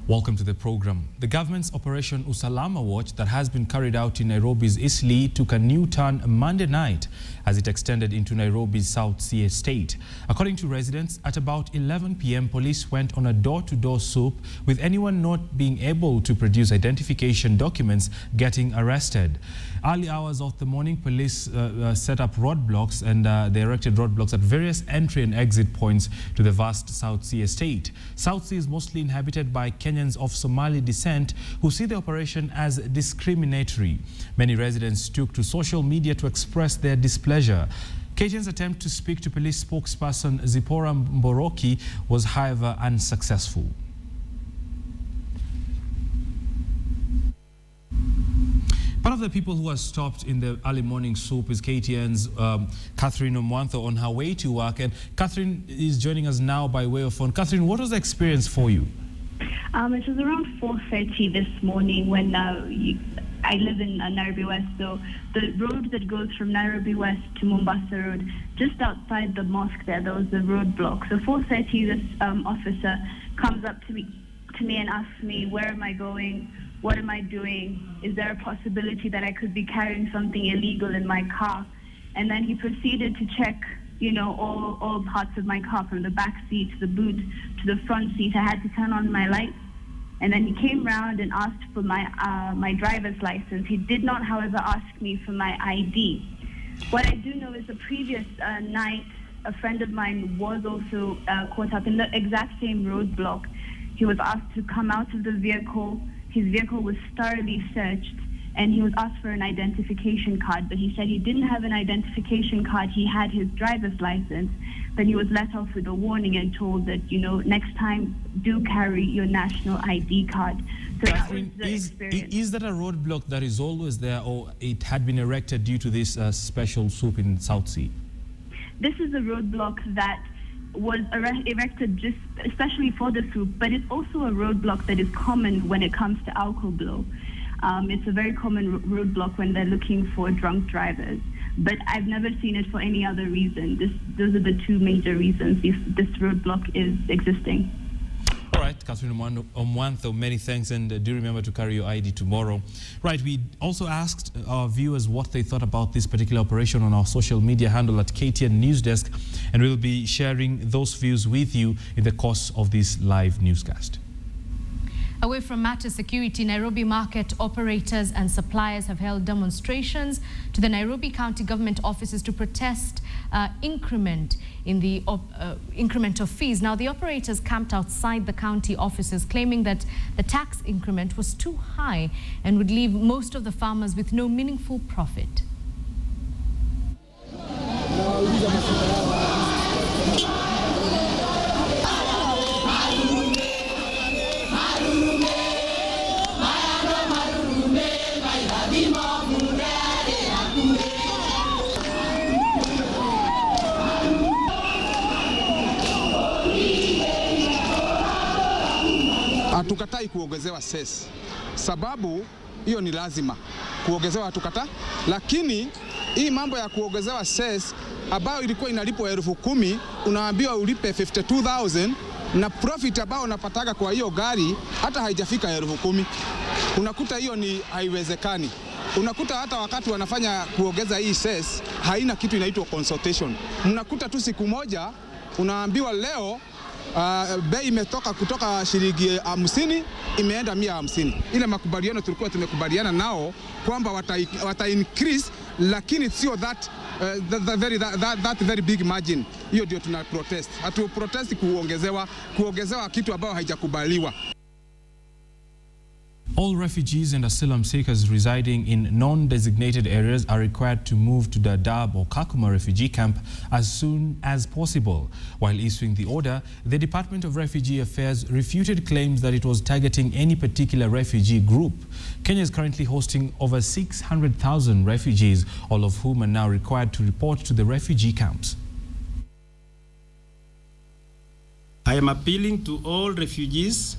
Welcome to the program. The government's Operation Usalama Watch that has been carried out in Nairobi's Eastleigh took a new turn Monday night as it extended into Nairobi's South Sea estate. According to residents, at about 11 p.m, police went on a door-to-door sweep, with anyone not being able to produce identification documents getting arrested. Early hours of the morning, police set up roadblocks and they erected roadblocks at various entry and exit points to the vast South Sea estate. South Sea is mostly inhabited by Kenyans of Somali descent who see the operation as discriminatory. Many residents took to social media to express their displeasure. KTN's attempt to speak to police spokesperson Zipporah Mboroki was, however, unsuccessful. One of the people who was stopped in the early morning soup is KTN's Catherine Omwantho on her way to work. And Catherine is joining us now by way of phone. Catherine, what was the experience for you? It was around 4:30 this morning when I live in Nairobi West, so the road that goes from Nairobi West to Mombasa Road, just outside the mosque there was a roadblock. So 4:30, this officer comes up to me and asks me, where am I going? What am I doing? Is there a possibility that I could be carrying something illegal in my car? And then he proceeded to check, you know, all parts of my car, from the back seat to the boot to the front seat. I had to turn on my lights. And then he came round and asked for my driver's license. He did not, however, ask me for my ID. What I do know is the previous night, a friend of mine was also caught up in the exact same roadblock. He was asked to come out of the vehicle. His vehicle was thoroughly searched, and he was asked for an identification card, but he said he didn't have an identification card. He had his driver's license. Then he was let off with a warning and told that, you know, next time do carry your national ID card. So Catherine, is that a roadblock that is always there, or it had been erected due to this special soup in South Sea? This is a roadblock that was erected just especially for the soup, but it's also a roadblock that is common when it comes to alcohol blow. It's a very common roadblock when they're looking for drunk drivers, but I've never seen it for any other reason. Those are the two major reasons this roadblock is existing. All right, Catherine Omwantho, many thanks, and do remember to carry your ID tomorrow. Right, we also asked our viewers what they thought about this particular operation on our social media handle at KTN Newsdesk, and we'll be sharing those views with you in the course of this live newscast. Away from matter security, Nairobi market operators and suppliers have held demonstrations to the Nairobi County Government offices to protest increment in the increment of fees. Now, the operators camped outside the county offices, claiming that the tax increment was too high and would leave most of the farmers with no meaningful profit. Hatukatai kuongezewa cess, sababu hiyo ni lazima kuongezewa, hatukataa. Lakini hii mambo ya kuongezewa cess ambayo ilikuwa inalipwa 10,000 unaambiwa ulipe 52,000 na profit ambao unapataga kwa hiyo gari hata haijafika 10,000. Unakuta hiyo ni haiwezekani. Unakuta hata wakati wanafanya kuongeza hii cess haina kitu inaitwa consultation. Mnakuta tu siku moja unaambiwa leo bei imetoka kutoka shilingi 50 imeenda 150. Ile makubaliano tulikuwa tumekubaliana nao kwamba wata increase, lakini sio that very big margin. Hiyo ndio tuna protest. Hatu protest kuongezewa kitu ambayo haijakubaliwa. All refugees and asylum seekers residing in non-designated areas are required to move to Dadaab or Kakuma refugee camp as soon as possible. While issuing the order, the Department of Refugee Affairs refuted claims that it was targeting any particular refugee group. Kenya is currently hosting over 600,000 refugees, all of whom are now required to report to the refugee camps. I am appealing to all refugees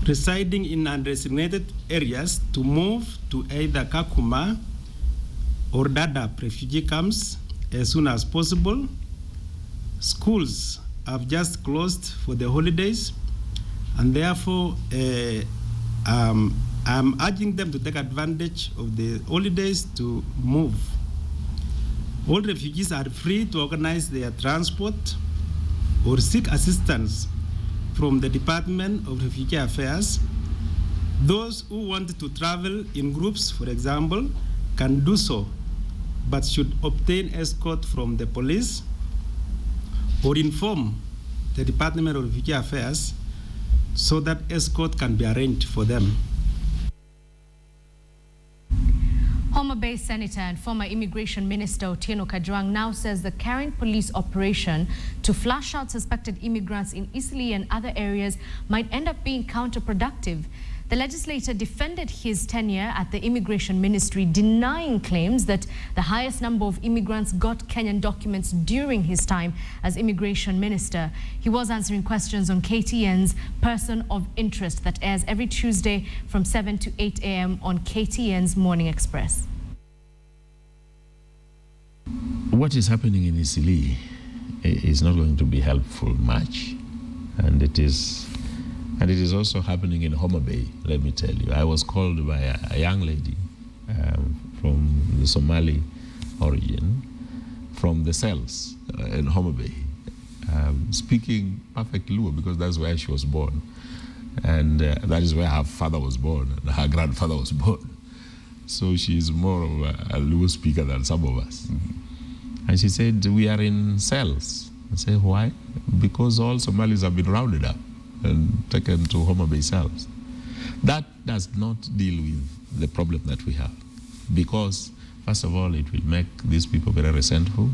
residing in undesignated areas to move to either Kakuma or Dadaab refugee camps as soon as possible. Schools have just closed for the holidays, and therefore I'm urging them to take advantage of the holidays to move. All refugees are free to organize their transport or seek assistance from the Department of Refugee Affairs. Those who want to travel in groups, for example, can do so, but should obtain escort from the police or inform the Department of Refugee Affairs so that escort can be arranged for them. Homa Bay Senator and former Immigration Minister Otieno Kajwang now says the current police operation to flush out suspected immigrants in Eastleigh and other areas might end up being counterproductive. The legislator defended his tenure at the Immigration Ministry, denying claims that the highest number of immigrants got Kenyan documents during his time as Immigration Minister. He was answering questions on KTN's Person of Interest that airs every Tuesday from 7 to 8 a.m. on KTN's Morning Express. What is happening in Eastleigh is not going to be helpful much, and it is also happening in Homa Bay, let me tell you. I was called by a young lady from the Somali origin, from the cells in Homa Bay, speaking perfect Luo because that's where she was born. And that is where her father was born, and her grandfather was born. So she is more of a Luo speaker than some of us. Mm-hmm. And she said, we are in cells. I said, why? Because all Somalis have been rounded up and taken to Homa Bay cells. That does not deal with the problem that we have, because first of all, it will make these people very resentful.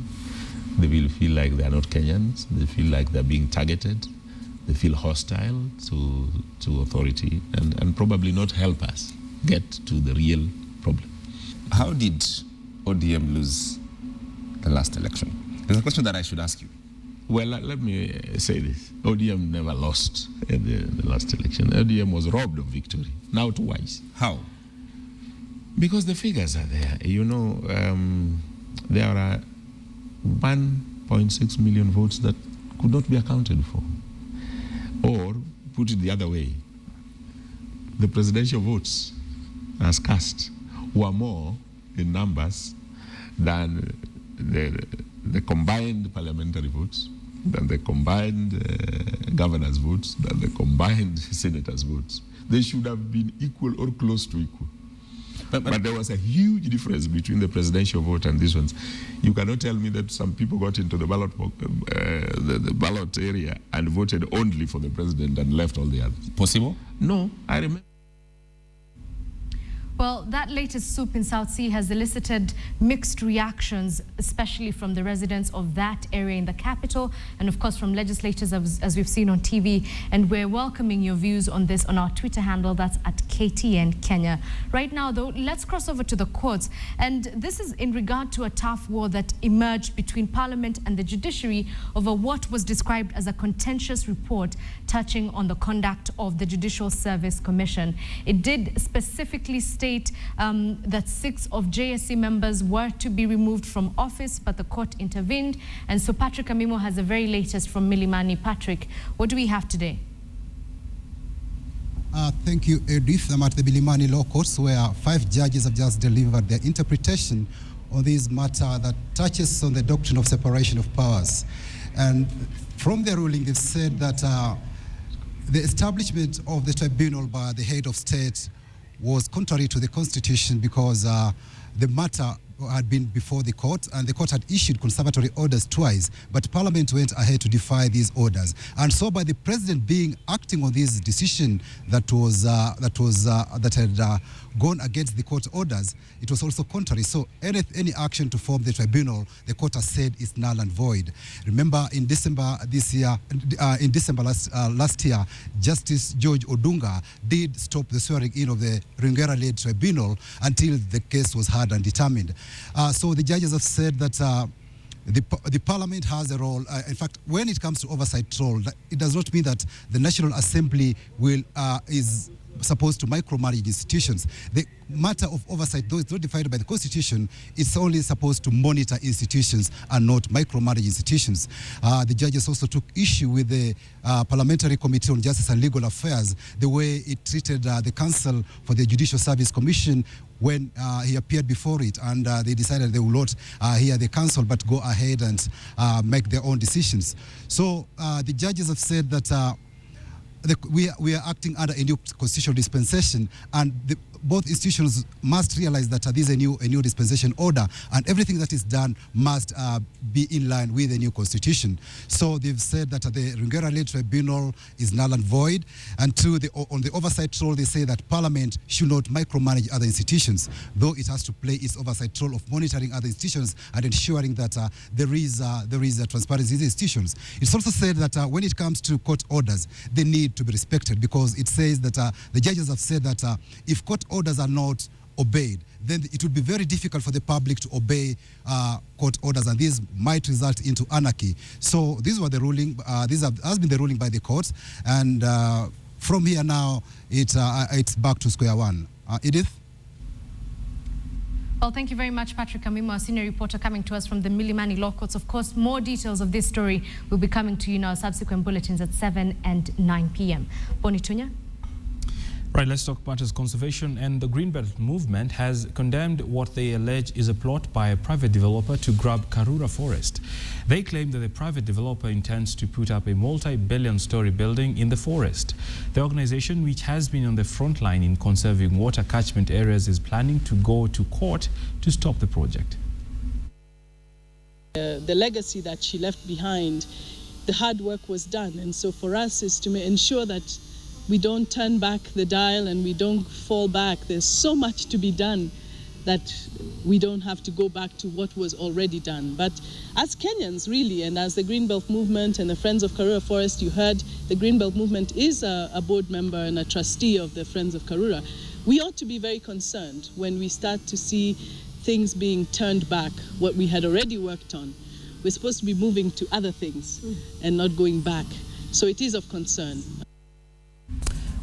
They will feel like they are not Kenyans. They feel like they're being targeted. They feel hostile to authority, and probably not help us get to the real problem. How did ODM lose the last election? There's a question that I should ask you. Well, let me say this. ODM never lost in the last election. ODM was robbed of victory, now twice. How? Because the figures are there. You know, there are 1.6 million votes that could not be accounted for. Or, put it the other way, the presidential votes as cast were more in numbers than the combined parliamentary votes, than the combined governors' votes, than the combined senators' votes. They should have been equal or close to equal. But there was a huge difference between the presidential vote and these ones. You cannot tell me that some people got into the ballot the ballot area and voted only for the president and left all the others. Possible? No, I remember. Well, that latest soup in South Sea has elicited mixed reactions, especially from the residents of that area in the capital, and of course from legislators as we've seen on TV. And we're welcoming your views on this on our Twitter handle, that's at KTN Kenya. Right now, though, let's cross over to the courts. And this is in regard to a tough war that emerged between Parliament and the judiciary over what was described as a contentious report touching on the conduct of the Judicial Service Commission. It did specifically state that 6 of JSC members were to be removed from office, but the court intervened. And so Patrick Amimo has the very latest from Milimani. Patrick, what do we have today? Thank you, Edith. I'm at the Milimani Law Courts, where 5 judges have just delivered their interpretation on this matter that touches on the doctrine of separation of powers. And from their ruling, they've said that the establishment of the tribunal by the head of state was contrary to the Constitution, because the matter had been before the court, and the court had issued conservatory orders twice, but Parliament went ahead to defy these orders. And so by the President acting on this decision that had gone against the court orders, it was also contrary. So any action to form the tribunal, the court has said, is null and void. Remember, in December last year, Justice George Odunga did stop the swearing in of the Ringera-led tribunal until the case was heard and determined. So the judges have said that the Parliament has a role. In fact, when it comes to oversight role, it does not mean that the National Assembly is supposed to micromanage institutions. The matter of oversight, though it's not defined by the Constitution, it's only supposed to monitor institutions and not micromanage institutions. The judges also took issue with the Parliamentary Committee on Justice and Legal Affairs, the way it treated the Counsel for the Judicial Service Commission when he appeared before it, and they decided they will not hear the counsel but go ahead and make their own decisions. So the judges have said that we are acting under a new constitutional dispensation, and both institutions must realize that this is a new dispensation order, and everything that is done must be in line with the new constitution. So they've said that the Ringera-led tribunal is null and void, and on the oversight role, they say that Parliament should not micromanage other institutions, though it has to play its oversight role of monitoring other institutions and ensuring that there is transparency in the institutions. It's also said that when it comes to court orders, they need to be respected, because it says that the judges have said that if court orders are not obeyed, then it would be very difficult for the public to obey court orders, and this might result into anarchy. So these were the ruling. Has been the ruling by the courts, and from here now, it's back to square one. Edith. Well, thank you very much, Patrick Amimo, our senior reporter, coming to us from the Milimani Law Courts. Of course, more details of this story will be coming to you in our subsequent bulletins at 7 and 9 p.m. Bonitunya. Right, let's talk matters conservation. And the Greenbelt movement has condemned what they allege is a plot by a private developer to grab Karura Forest. They claim that the private developer intends to put up a multi-billion-story building in the forest. The organization, which has been on the front line in conserving water catchment areas, is planning to go to court to stop the project. The legacy that she left behind, the hard work was done, and so for us is to ensure that we don't turn back the dial and we don't fall back. There's so much to be done that we don't have to go back to what was already done. But as Kenyans, really, and as the Greenbelt Movement and the Friends of Karura Forest, you heard the Greenbelt Movement is a board member and a trustee of the Friends of Karura. We ought to be very concerned when we start to see things being turned back, what we had already worked on. We're supposed to be moving to other things and not going back. So it is of concern.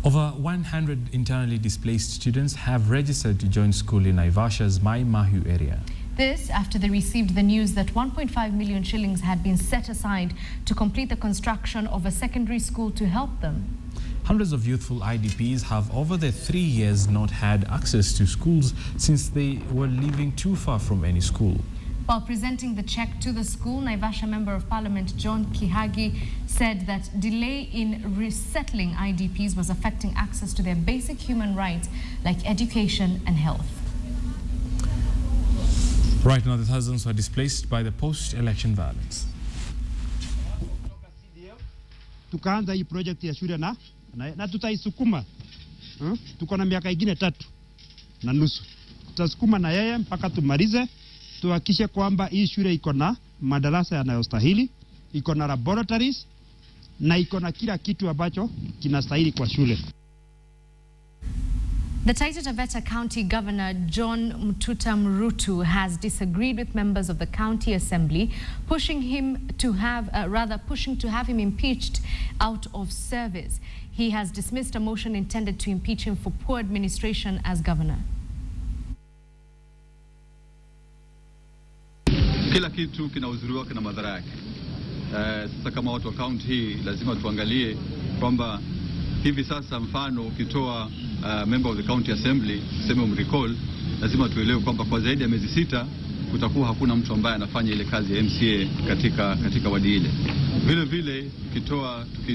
Over 100 internally displaced students have registered to join school in Naivasha's Mai Mahiu area. This after they received the news that 1.5 million shillings had been set aside to complete the construction of a secondary school to help them. Hundreds of youthful IDPs have over the 3 years not had access to schools since they were living too far from any school. While presenting the check to the school, Naivasha Member of Parliament John Kihagi said that delay in resettling IDPs was affecting access to their basic human rights like education and health. Right now, the thousands were displaced by the post-election violence. Tukaanza hii project ya shule na tutaisukuma. Tuko na miaka ingine 3 na nusu. Tutasukuma na yeye mpaka tumalize. Tuhakikishe kwamba hii shule iko na madarasa yanayostahili, iko na laboratories na iko na kila kitu ambacho kinastahili kwa shule. The Taita Taveta County Governor John Mtuta Mrutu has disagreed with members of the County Assembly, pushing to have him impeached out of service. He has dismissed a motion intended to impeach him for poor administration as governor. Kila kitu kina uzuri wake na madhara yake. Sasa kama watu wa county hii lazima tuangalie kwamba hivi sasa mfano ukitoa member of the county assembly sema umrecall, lazima tuelewe kwamba kwa zaidi ya miezi 6 kutakuwa hakuna mtu ambaye anafanya ile kazi ya MCA katika wadi ile. Vile vile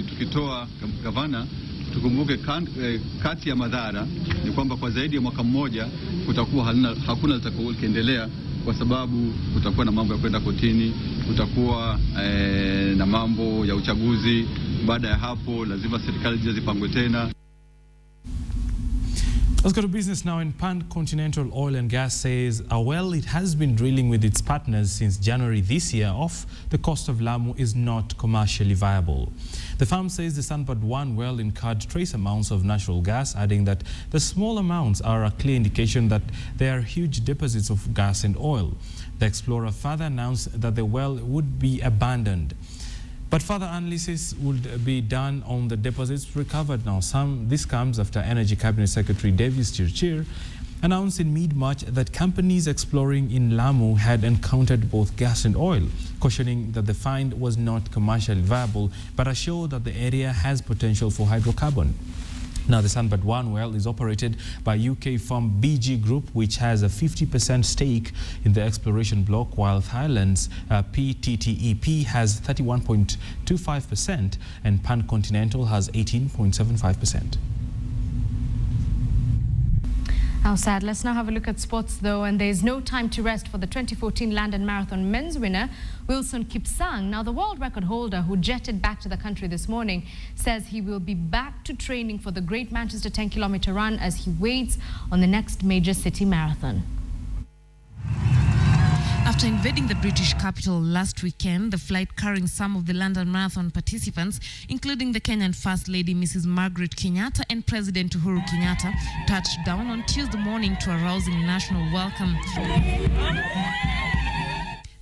tukitoa gavana, tukumbuke kati ya madhara ni kwamba kwa zaidi ya mwaka mmoja kutakuwa hakuna litakaoendelea, kwa sababu kutakuwa na mambo ya kwenda kotini, kutakuwa na mambo ya uchaguzi. Baada ya hapo lazima serikali zipangwe tena. Let's go to business now. And Pan Continental Oil and Gas says a well it has been drilling with its partners since January this year off the coast of Lamu is not commercially viable. The firm says the Sunbird 1 well incurred trace amounts of natural gas, adding that the small amounts are a clear indication that there are huge deposits of gas and oil. The Explorer further announced that the well would be abandoned. But further analysis would be done on the deposits recovered now. This comes after Energy Cabinet Secretary Davis Chirchir announced in mid-March that companies exploring in Lamu had encountered both gas and oil, cautioning that the find was not commercially viable, but assured that the area has potential for hydrocarbon. Now, the Sunbird 1 well is operated by UK firm BG Group, which has a 50% stake in the exploration block, while Thailand's PTTEP has 31.25% and Pan Continental has 18.75%. How sad. Let's now have a look at sports, though, and there's no time to rest for the 2014 London Marathon men's winner, Wilson Kipsang. Now, the world record holder, who jetted back to the country this morning, says he will be back to training for the Great Manchester 10-kilometer run as he waits on the next major city marathon. After invading the British capital last weekend, the flight carrying some of the London Marathon participants, including the Kenyan First Lady Mrs. Margaret Kenyatta and President Uhuru Kenyatta, touched down on Tuesday morning to a rousing national welcome.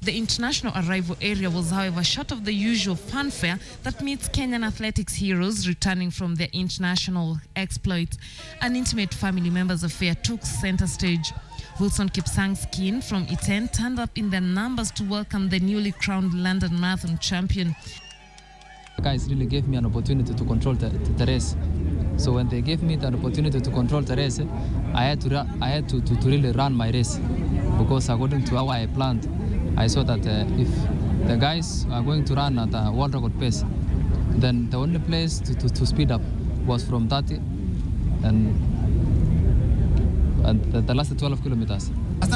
The international arrival area was, however, short of the usual fanfare that meets Kenyan athletics heroes returning from their international exploits. An intimate family members affair took center stage. Wilson Kipsang's kin from Iten turned up in their numbers to welcome the newly crowned London Marathon champion. The guys really gave me an opportunity to control the race. So when they gave me the opportunity to control the race, I had to really run my race, because according to how I planned, I saw that if the guys are going to run at a world record pace, then the only place to speed up was from 30 and the last 12 kilometers. For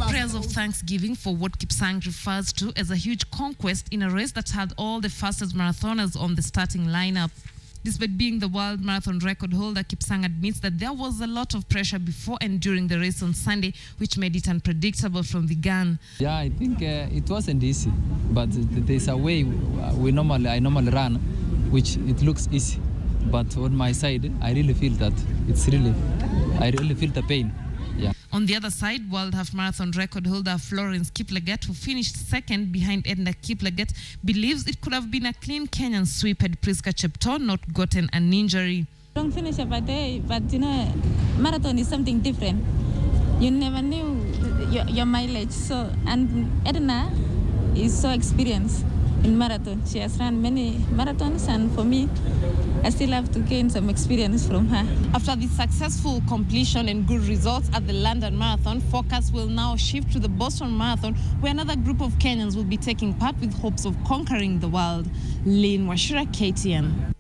prayers of thanksgiving for what Kipsang refers to as a huge conquest in a race that had all the fastest marathoners on the starting lineup. Despite being the world marathon record holder, Kipsang admits that there was a lot of pressure before and during the race on Sunday, which made it unpredictable from the gun. Yeah, I think it wasn't easy, but there's a way I normally run, which it looks easy. But on my side, I really feel that I really feel the pain. Yeah. On the other side, world half marathon record holder Florence Kiplagat, who finished second behind Edna Kiplagat, believes it could have been a clean Kenyan sweep had Priska Cheptoo not gotten an injury. Don't finish every day, but you know, marathon is something different. You never knew your mileage. So, and Edna is so experienced in marathon. She has run many marathons, and for me, I still have to gain some experience from her. After the successful completion and good results at the London Marathon, focus will now shift to the Boston Marathon, where another group of Kenyans will be taking part with hopes of conquering the world. Lynn Washira, KTN.